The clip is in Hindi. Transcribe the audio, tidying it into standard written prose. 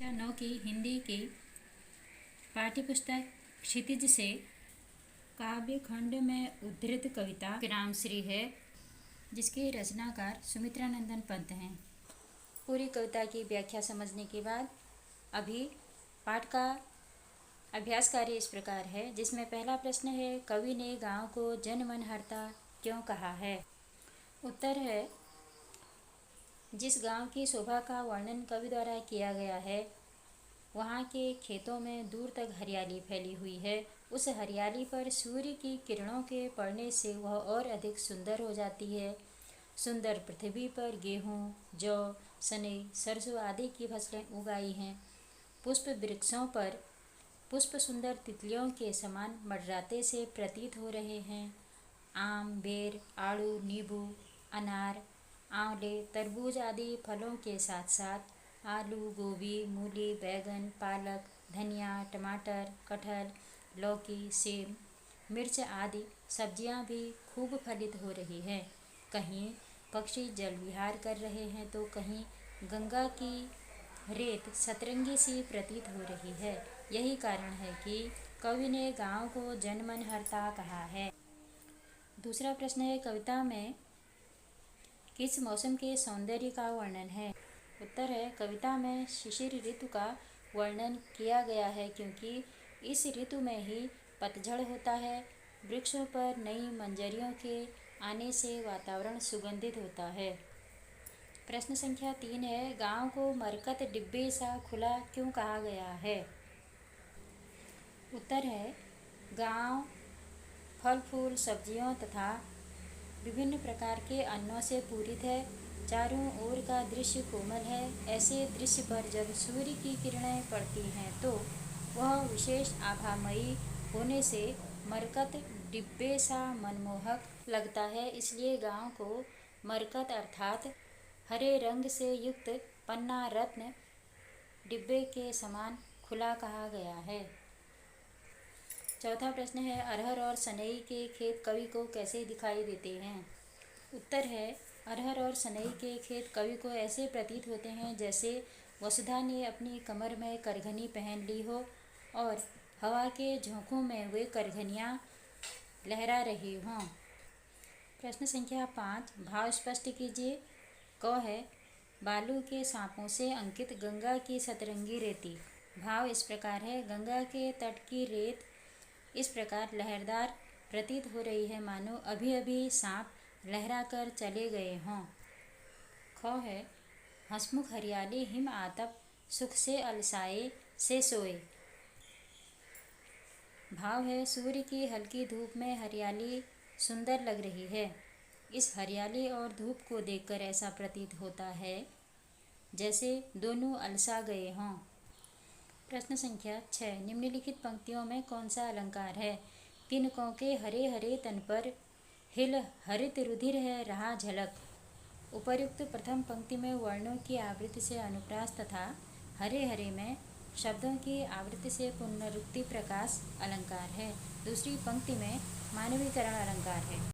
कक्षा 9 की हिंदी की पाठ्यपुस्तक क्षितिज से काव्य खंड में उद्धृत कविता ग्रामश्री है, जिसके रचनाकार सुमित्रानंदन पंत हैं। पूरी कविता की व्याख्या समझने के बाद अभी पाठ का अभ्यास कार्य इस प्रकार है, जिसमें पहला प्रश्न है, कवि ने गांव को जन मन हरता क्यों कहा है। उत्तर है, जिस गांव की शोभा का वर्णन कवि द्वारा किया गया है, वहाँ के खेतों में दूर तक हरियाली फैली हुई है। उस हरियाली पर सूर्य की किरणों के पड़ने से वह और अधिक सुंदर हो जाती है। सुंदर पृथ्वी पर गेहूँ, जौ, सनई, सरसों आदि की फसलें उगाई हैं। पुष्प वृक्षों पर पुष्प सुंदर तितलियों के समान मंडराते से प्रतीत हो रहे हैं। आम, बेर, आड़ू, नींबू, अनार, आंवले, तरबूज आदि फलों के साथ साथ आलू, गोभी, मूली, बैंगन, पालक, धनिया, टमाटर, कटहल, लौकी, सेम, मिर्च आदि सब्जियां भी खूब फलित हो रही हैं। कहीं पक्षी जल विहार कर रहे हैं तो कहीं गंगा की रेत सतरंगी सी प्रतीत हो रही है। यही कारण है कि कवि ने गांव को जनमन हरता कहा है। दूसरा प्रश्न है, कविता में किस मौसम के सौंदर्य का वर्णन है। उत्तर है, कविता में शिशिर ऋतु का वर्णन किया गया है, क्योंकि इस ऋतु में ही पतझड़ होता है। वृक्षों पर नई मंजरियों के आने से वातावरण सुगंधित होता है। प्रश्न संख्या 3 है, गांव को मरकत डिब्बे सा खुला क्यों कहा गया है। उत्तर है, गांव फल फूल, सब्जियों तथा विभिन्न प्रकार के अन्नों से पूरित है। चारों ओर का दृश्य कोमल है। ऐसे दृश्य पर जब सूर्य की किरणें पड़ती हैं तो वह विशेष आभामयी होने से मरकत डिब्बे सा मनमोहक लगता है। इसलिए गांव को मरकत अर्थात हरे रंग से युक्त पन्ना रत्न डिब्बे के समान खुला कहा गया है। चौथा प्रश्न है, अरहर और सनई के खेत कवि को कैसे दिखाई देते हैं। उत्तर है, अरहर और सनई के खेत कवि को ऐसे प्रतीत होते हैं जैसे वसुधा ने अपनी कमर में करघनी पहन ली हो और हवा के झोंकों में वे करघनियाँ लहरा रही हों। प्रश्न संख्या 5, भाव स्पष्ट कीजिए। क है, बालू के सांपों से अंकित गंगा की सतरंगी रेती। भाव इस प्रकार है, गंगा के तट की रेत इस प्रकार लहरदार प्रतीत हो रही है मानो अभी अभी सांप लहरा कर चले गए हों। ख है, हंसमुख हरियाली हिम आतप सुख से अलसाए से सोए। भाव है, सूर्य की हल्की धूप में हरियाली सुंदर लग रही है। इस हरियाली और धूप को देखकर ऐसा प्रतीत होता है जैसे दोनों अलसा गए हों। प्रश्न संख्या 6, निम्नलिखित पंक्तियों में कौन सा अलंकार है। तिनकों के हरे हरे तन पर हिल हरित रुधिर है रहा झलक। उपर्युक्त प्रथम पंक्ति में वर्णों की आवृत्ति से अनुप्रास तथा हरे हरे में शब्दों की आवृत्ति से पुनरुक्ति प्रकाश अलंकार है। दूसरी पंक्ति में मानवीकरण अलंकार है।